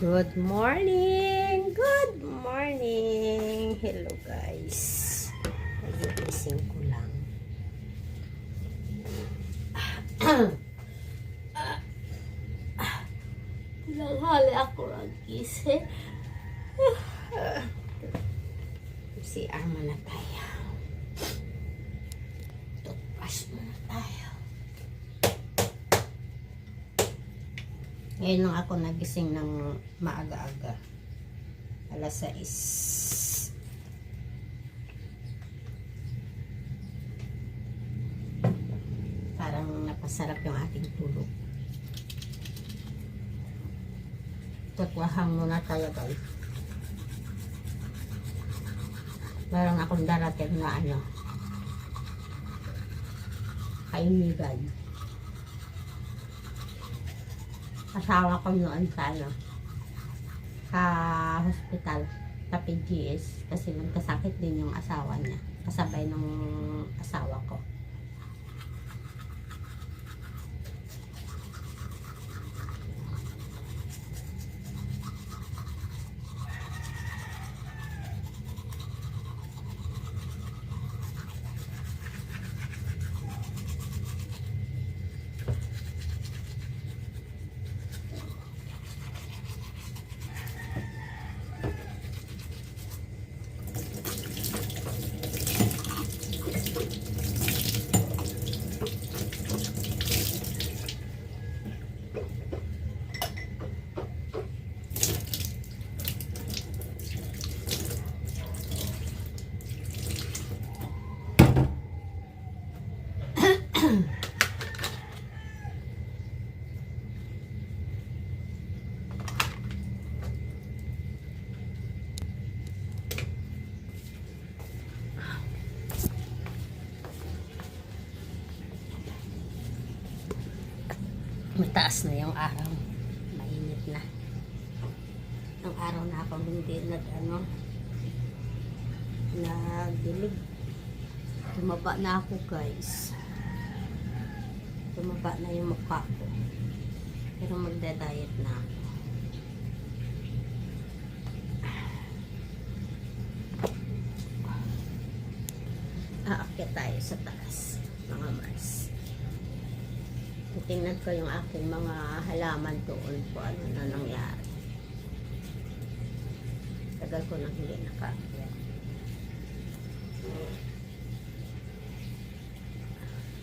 Good morning! Good morning! Hello guys. Nagigising ko lang. Tinanghali ako nagising. CR muna tayo. Toothbrush muna tayo. Ngayon lang ako nagising ng maaga-aga. Alas 6. Parang napasarap yung ating tulog. Tutwahang muna tayo guys. Meron akong darating na kaibigan. Asawa ko noon sa hospital, sa PGS, kasi nagkasakit din yung asawa niya, kasabay ng asawa ko. Mataas na yung araw. Mainit na. Ang araw na ako hindi nagdilig. Tumaba na ako guys. Tumaba na yung mukha ko. Pero magda-diet na ako. Aakyat tayo sa taas, mga Mars. Tingnan ko yung aking mga halaman doon kung ano na nangyari. Tagal ko nang hindi nakaakyat.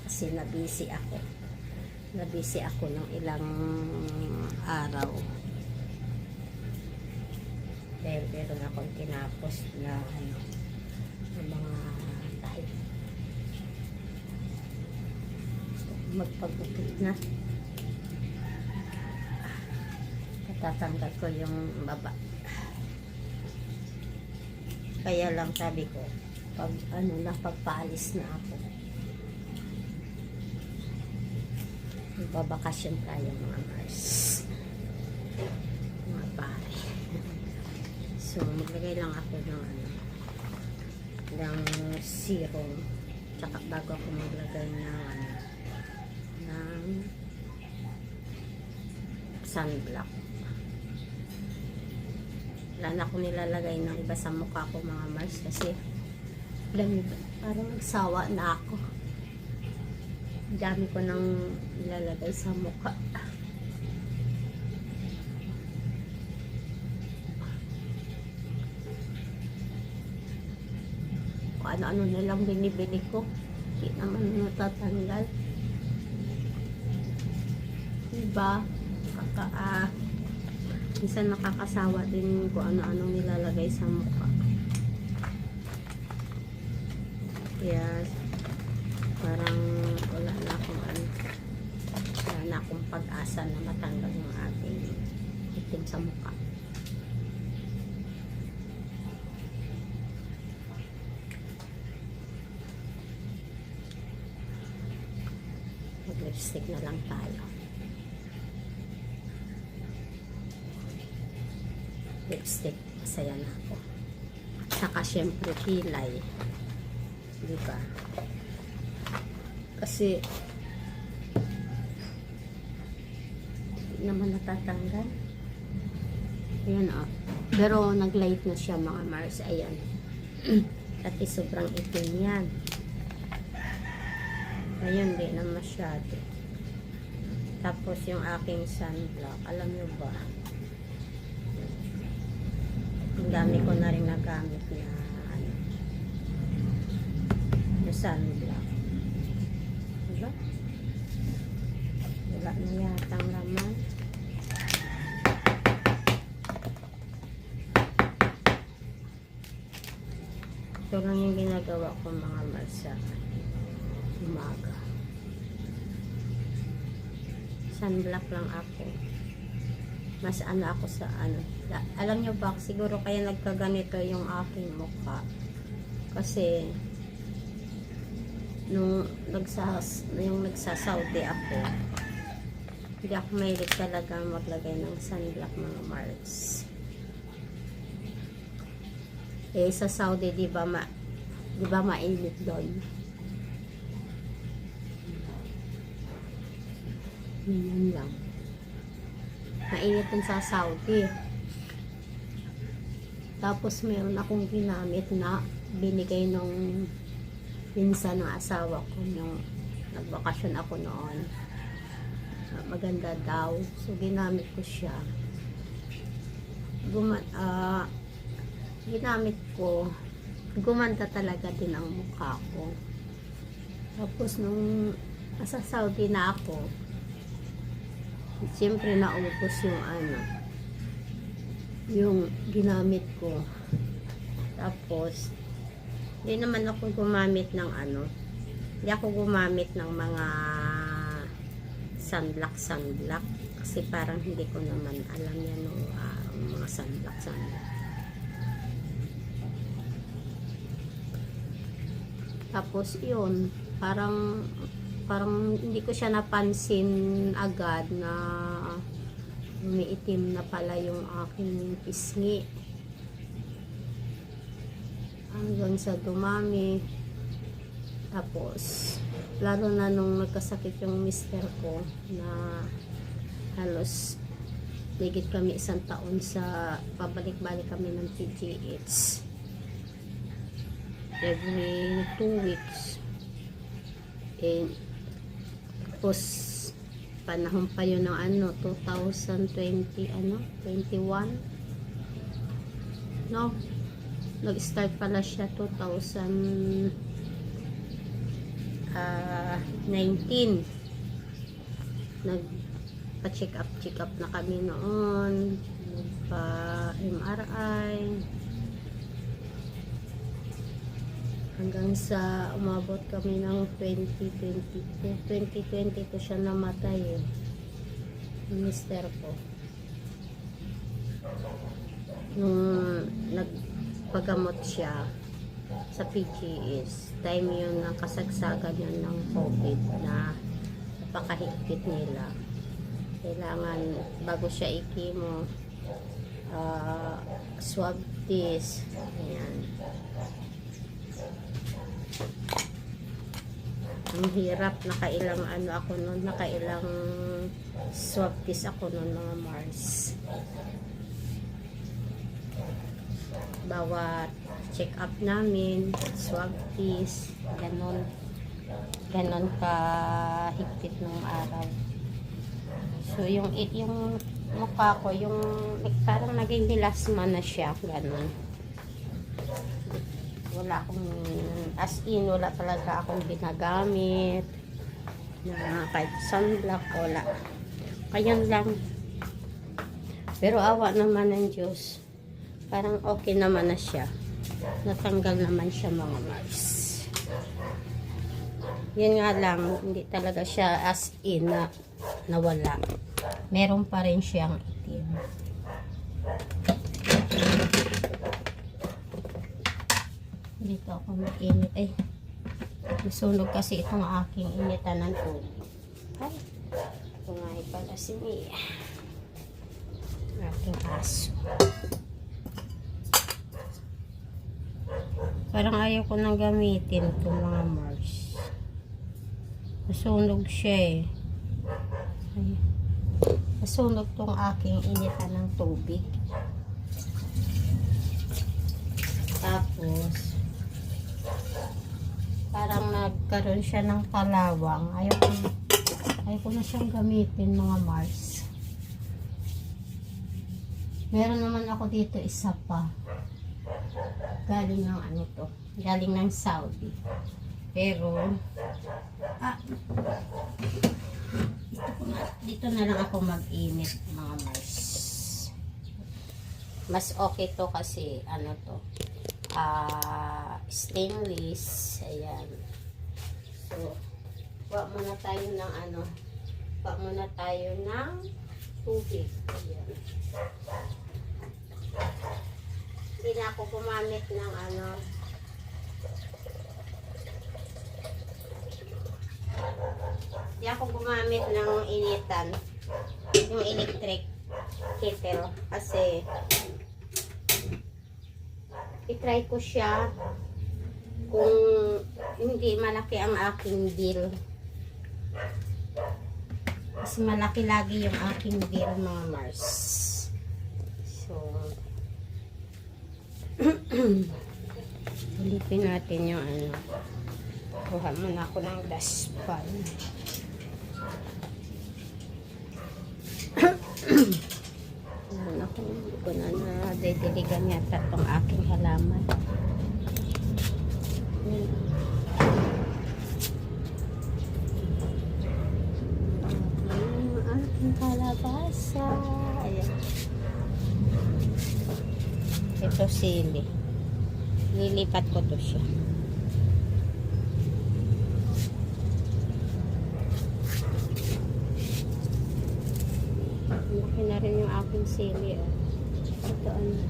Kasi nabisi ako. Nabisi ako ng ilang araw. Dahil meron akong tinapos na ng mga tayo. Magpagupit na. Patatanggal ko yung baba. Kaya lang sabi ko, pag pagpaalis na ako, magbabakasyon tayo mga Mars, mga pare. So maglagay lang ako ng serum, tsaka bago ako maglagay ng sunblock. Wala na akong nilalagay ng iba sa mukha ko mga Mars kasi parang nagsawa na ako. Dami ko nang nilalagay sa mukha. Kung ano-ano nilang binibili ko, hindi naman natatanggal. Diba? Minsan nakakasawa din kung ano-anong nilalagay sa mukha. Kaya parang wala na akong pag-asa na matanggal yung ating itim sa mukha. Mag-lipstick na lang tayo. Lipstick, masaya na ako. Saka syempre kilay, diba? Kasi hindi naman natatanggal. Ayan o. Pero nag-light na siya mga Mars. Ayan. At sobrang itim yan. Ayun, di na masyado. Tapos yung aking sunblock. Alam nyo ba? Ang dami ko na rin nagamit na ano, na sunblock. Diba? Wala na yatang laman. Ito lang yung ginagawa ko mga Mars sa umaga. Sunblock lang ako. Mas ano ako sa ano. Alam nyo ba, siguro kaya nagkaganito yung aking mukha. Kasi nung nagsasaudi ako, hindi ako mahilig talaga maglagay ng sunblock mga Mars. Eh sa Saudi, di ba mainit doon? Yan lang. Mainit dun sa Saudi. Tapos meron akong ginamit na binigay nung pinsan ng asawa ko nung nagbakasyon ako noon. Maganda daw. So ginamit ko siya. Ginamit ko, gumanda talaga din ang mukha ko. Tapos nung nasa Saudi na ako, siyempre naubos yung ano, yung ginamit ko. Tapos hindi naman ako gumamit ng ano, hindi ako gumamit ng mga sunblock kasi parang hindi ko naman alam yan ng mga sunblock. Tapos yun, parang hindi ko siya napansin agad na umiitim na pala yung aking pisngi. Hanggang sa dumami. Tapos lalo na nung nagkasakit yung mister ko na halos ligit kami 1 taon sa pabalik-balik kami ng PGH. Every 2 weeks. And tapos panahon pa yun ng ano 2020 21 no, nag-start pala siya 2019. Nagpa-check up na kami noon, nagpa MRI, hanggang sa umabot kami ng 2022 siya namatay yung mister ko. Nung nagpagamot siya sa PGS, time yun ng kasagsagan yun ng COVID na napakahigpit nila. Kailangan bago siya i-chemo, swab test. Ayan. Ang hirap, nakailang ano ako noon, nakailang swab test ako noon mga Mars. Bawat check up namin, swab test, ganon ka higpit nung araw. So yung mukha ko, yung parang naging melasma na siya, ganon. Wala akong, as in, wala talaga akong ginagamit na kahit sunblock, wala. Kayan lang. Pero awa naman ng Diyos, parang okay naman na siya. Natanggal naman siya mga Mars. Yan nga lang, hindi talaga siya as in na nawala. Meron pa rin siyang itim. Dito ako mag-init. Ay, nasunog kasi itong aking initan ng tubig. Ay, ito nga pala si Mia. Aking aso. Parang ayaw ko nang gamitin itong mga Mars. Nasunog siya eh. Ay, nasunog tong aking initan ng tubig. Tapos parang nagkaroon siya ng kalawang. Ayoko na siyang gamitin, mga Mars. Meron naman ako dito isa pa. Galing ng ano to? Galing ng Saudi. Pero dito na lang ako mag-init, mga Mars. Mas okay to kasi ano to? Stainless. Ayan. So, kuha muna tayo ng ano? Kuha muna tayo ng tubig. Ayan. Hindi na ako gumamit ng ano. Hindi ako gumamit ng initan. Yung electric kettle. Kasi i-try ko siya kung hindi malaki ang aking bill. Kasi malaki lagi yung aking bill, mga Mars. So, ulipin natin yung ano. Kuha muna ako ng dustpan. Muna ko na didiligan yata itong aking halaman. Aking kalabasa. Ayan. Ito sili. Lilipat ko to siya. Laki na rin yung aking sili. Oh. Ito ano.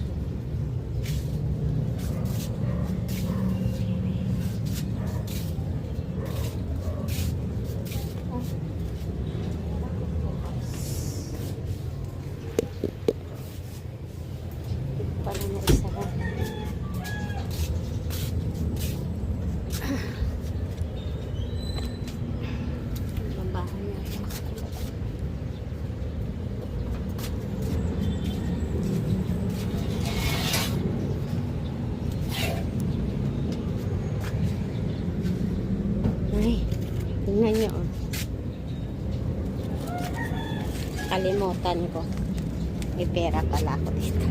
Para na isa lang. Babahan natin. Ay, tingnan nyo. Oh. Kalimutan ko. May pera pala ako dito.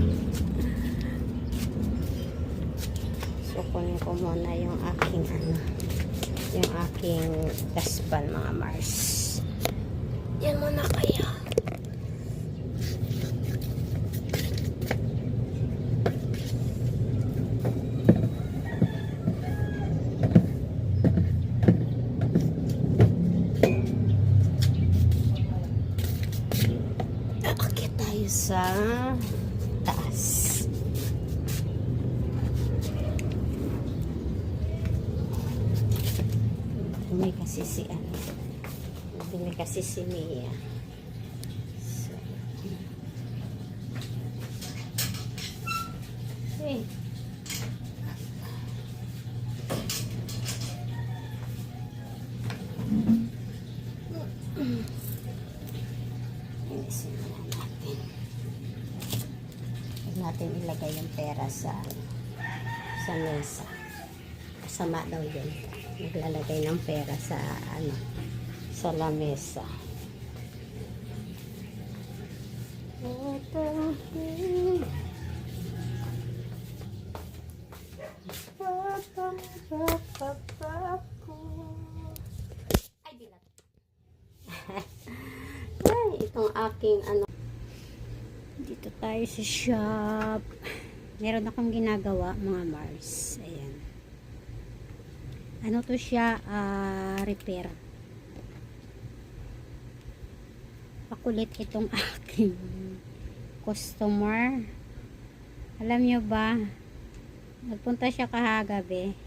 So, kunin ko muna yung aking ano, yung aking dustpan, mga Mars. Yan muna kaya. Aakit tayo sa taas. May kasi si ano. May kasi si Mia. So. Hey. Inisin na natin. Huwag natin ilagay yung pera sa mesa. Kasama daw yun. Naglalagay ng pera sa ano, sa lamesa. Ay, bilat. Ay, itong aking ano. Dito tayo sa shop. Meron akong ginagawa, mga Mars. Ayan. Ano to siya? Repair. Pakulit itong aking customer. Alam nyo ba? Nagpunta siya kahagabi.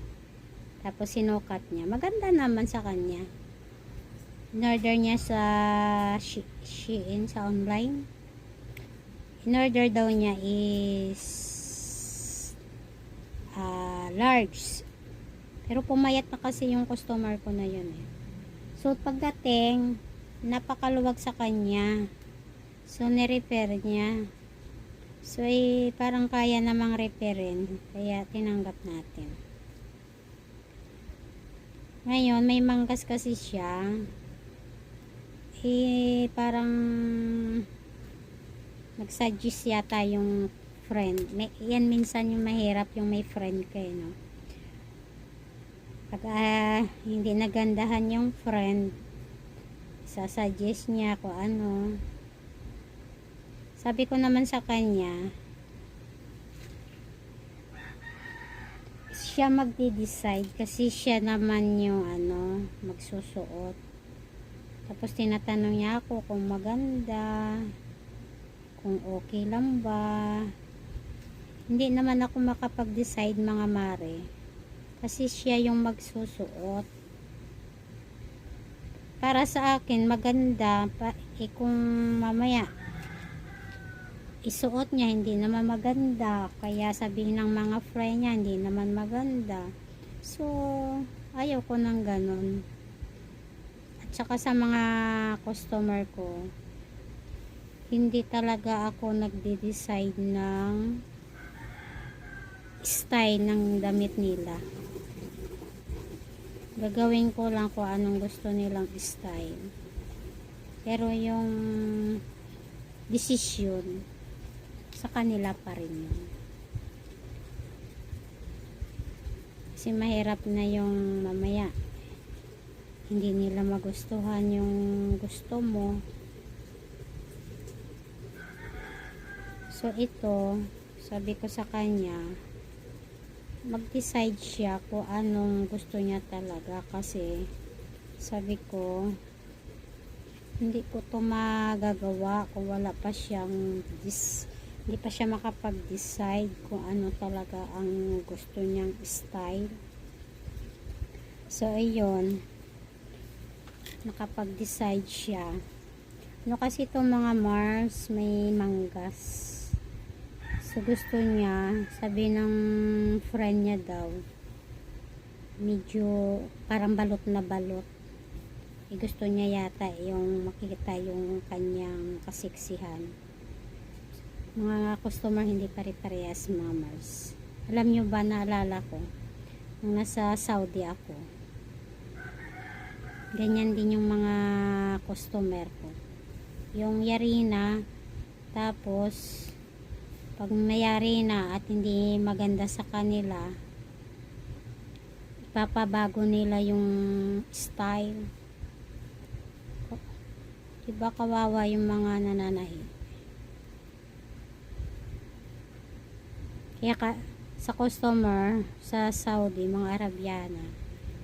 Tapos sinukat niya. Maganda naman sa kanya. In-order niya sa Shein, sa online. In-order daw niya is large. Pero pumayat na kasi yung customer ko na yun eh. So pagdating, napakaluwag sa kanya. So, ni-repair niya. So, parang kaya namang repairin. Kaya, tinanggap natin. Ngayon, may manggas kasi siya. Parang nag-suggest yata yung friend. Yan minsan yung mahirap yung may friend kayo, no? Pag hindi nagandahan yung friend, sasuggest niya kung ano. Sabi ko naman sa kanya, siya magde-decide kasi siya naman yung magsusuot. Tapos tinatanong niya ako kung maganda, kung okay lang ba. Hindi naman ako makapag-decide, mga mare, kasi siya yung magsusuot. Para sa akin maganda kung mamaya isuot niya hindi naman maganda, kaya sabihin ng mga friend niya hindi naman maganda, so ayaw ko ng ganun. At saka sa mga customer ko, hindi talaga ako nagde-decide ng style ng damit nila. Gagawin ko lang kung anong gusto nilang style, pero yung decision sa kanila pa rin yun. Kasi mahirap na yung mamaya hindi nila magustuhan yung gusto mo. So ito, sabi ko sa kanya, mag-decide siya kung anong gusto niya talaga, kasi sabi ko hindi ko to magagawa kung wala pa siyang hindi pa siya makapag-decide kung ano talaga ang gusto niyang style. So ayun, nakapag-decide siya. Kasi itong mga Mars may manggas, so gusto niya, sabi ng friend niya daw, medyo parang balot na balot. Gusto niya yata yung makikita yung kanyang kasiksihan. Mga customer hindi pare-parehas, mga Mars. Alam nyo ba, naalala ko nung nasa Saudi ako, ganyan din yung mga customer ko, yung yari na, tapos pag mayari na at hindi maganda sa kanila, ipapabago nila yung style. Diba kawawa yung mga nananahi. Kaya sa customer sa Saudi, mga Arabiana,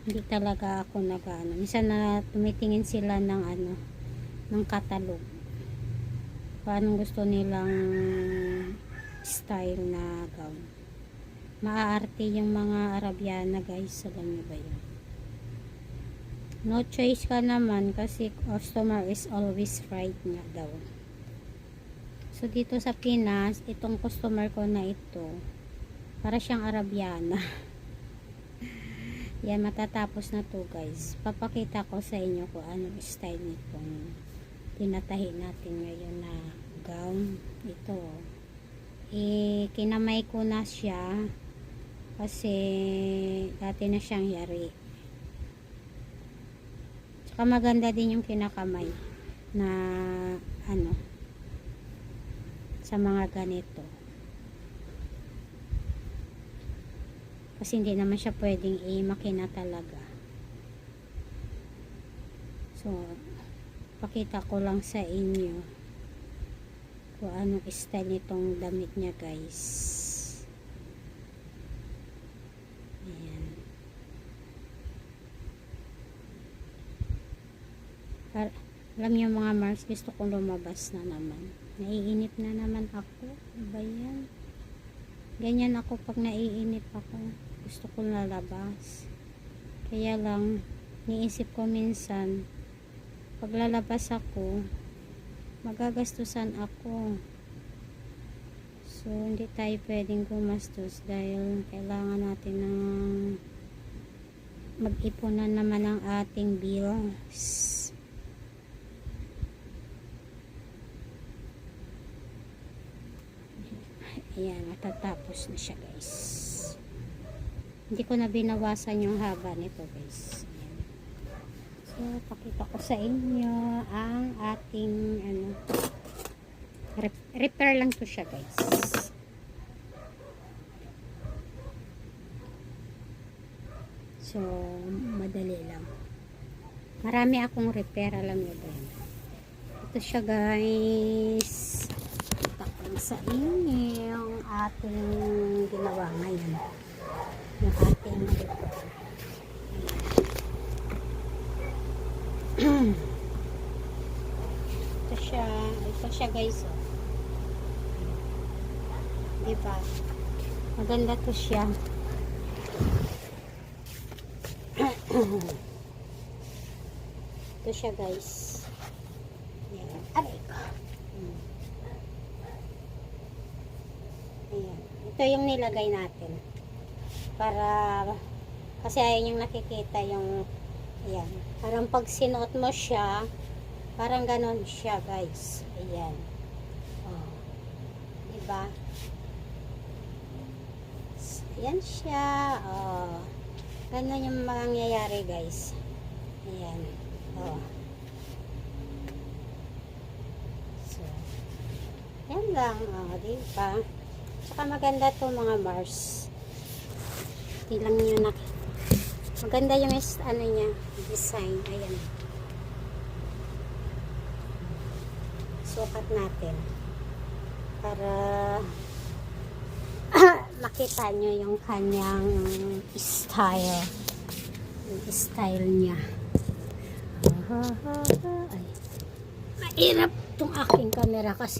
hindi talaga ako nag-ano. Minsan na tumitingin sila ng ng catalog, kung anong gusto nilang style na gown. Maaarte yung mga Arabiana, guys. Alam niyo ba yun? No choice ka naman, kasi customer is always right nga daw. So dito sa Pinas, itong customer ko na ito, para siyang Arabiana. Yan, matatapos na to, guys. Papakita ko sa inyo kung anong style nitong tinatahi natin ngayon na gown. Ito, kinamay ko na siya kasi dati na siyang yari. Tsaka maganda din yung kinakamay na sa mga ganito, kasi hindi naman siya pwedeng makina talaga. So pakita ko lang sa inyo kung anong style nitong damit niya, guys. Ayan. Alam niyo, mga Mars, gusto kong lumabas na naman. Naiinip na naman ako. Ba yan? Ganyan ako pag naiinip ako. Gusto kong lalabas. Kaya lang, niisip ko minsan, pag lalabas ako, magagastusan ako. So, hindi tayo pwedeng gumastos dahil kailangan natin ng mag-ipunan naman ang ating bills. Ayan, matatapos na siya guys. Hindi ko na binawasan yung haba nito guys. Ayan. So, pakita ko sa inyo ang ating repair lang to siya guys. So, madali lang. Marami akong repair, alam niyo ba yun? Ito siya guys. Tapos sa inyo yung ating ginawa ngayon. Yung ating repair. Ito siya guys. Oh. Diba? Maganda to siya. Ito siya guys. Ayan. Aray ko. Ayan. Ito yung nilagay natin. Para kasi ayun yung nakikita yung ayan. Parang pag sinuot mo siya, parang ganon siya guys. Ayan. Oh. Diba? Ayan siya. Oh. Ganon yung mangyayari guys. Ayan. Oh. So, yan lang. Oh, diba? Tsaka maganda to mga Mars. Hindi lang yun maganda yung niya, design. Ayan. Sukat natin. Para makita nyo yung kanyang style. Yung style niya. Ay, mahirap tong aking camera kasi